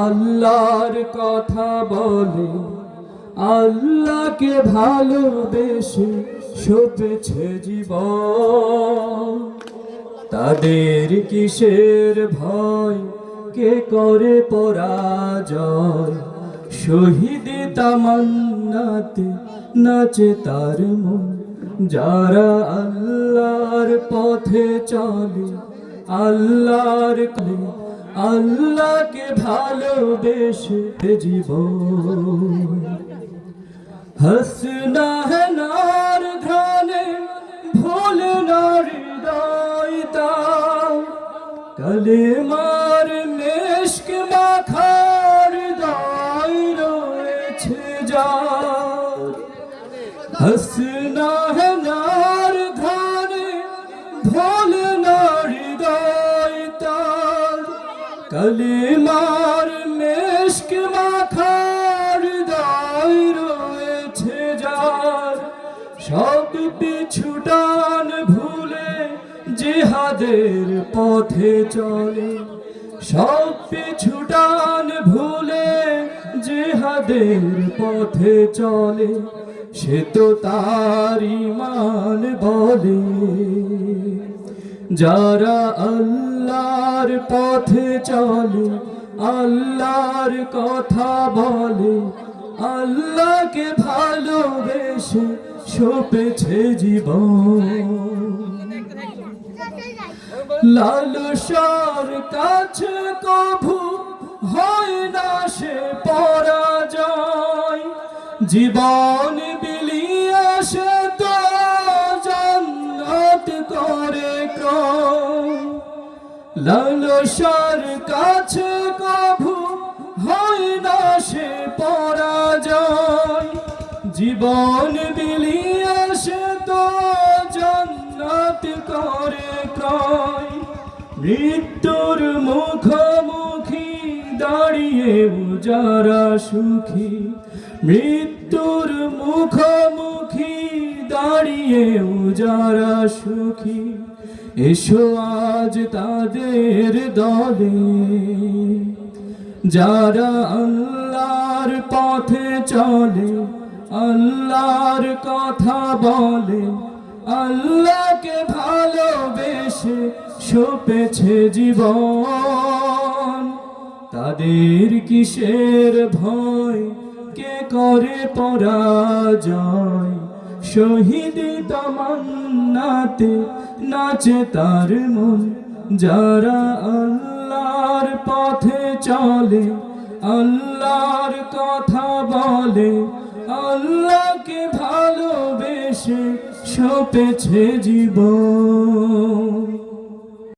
আল্লাহর কথা বলে, আল্লাহকে ভালোবেসে সপেছে জীবন। তাদের কিসের ভয়, কে করে পরাজয়? শহীদ তামান্নাতে নাচে তার মন। যারা আল্লাহর পথে চলে, আল্লাহর আল্লাহকে ভালোবেসে জীবন। হাসনা হেনার ঘ্রাণে ভোলে না হৃদয় তার, কালেমার মেশক মাখার হৃদয় রয়েছে যার। হাসনা হেনার ঘ্রাণে ভোলে না হৃদয় তার, কালেমার মেশক মাখার হৃদয় রয়েছে যার। সব পিছুটান ভুলে জিহাদের পথে চলে, সব পিছুটান ভুলে জিহাদের পথে চলে। সে তো তার ঈমান বলে। যারা আল্লাহর পথে চলে, আল্লাহর কথা বলে, আল্লাহকে ভালোবেসে সপেছে জীবন। লালসার কাছে কভু হয় না সে পরাজয়, জীবন বিলিয়ে সে তো জান্নাত করে ক্রয়। লালসার কাছে কভু হয় না সে পরাজয়, জীবন বিলিয়ে সে তো জান্নাত করে ক্রয়। মৃত্যুর মুখোমুখি দাঁড়িয়ে যারা সুখী, মৃত্যুর মুখোমুখি দাঁড়িয়ে যারা সুখী, এসো আজ তাদের দলে। যারা আল্লাহর পথে চলে, আল্লাহর কথা বলে, আল্লাহকে ভালোবেসে সপেছে জীবন। তাদের কিসের ভয়, কে করে পরাজয়? শহীদ তামান্নাতে নাচে তার মন। যারা আল্লাহর পথে চলে, আল্লাহর কথা বলে, আল্লাহকে ভালোবেসে সপেছে জীবন।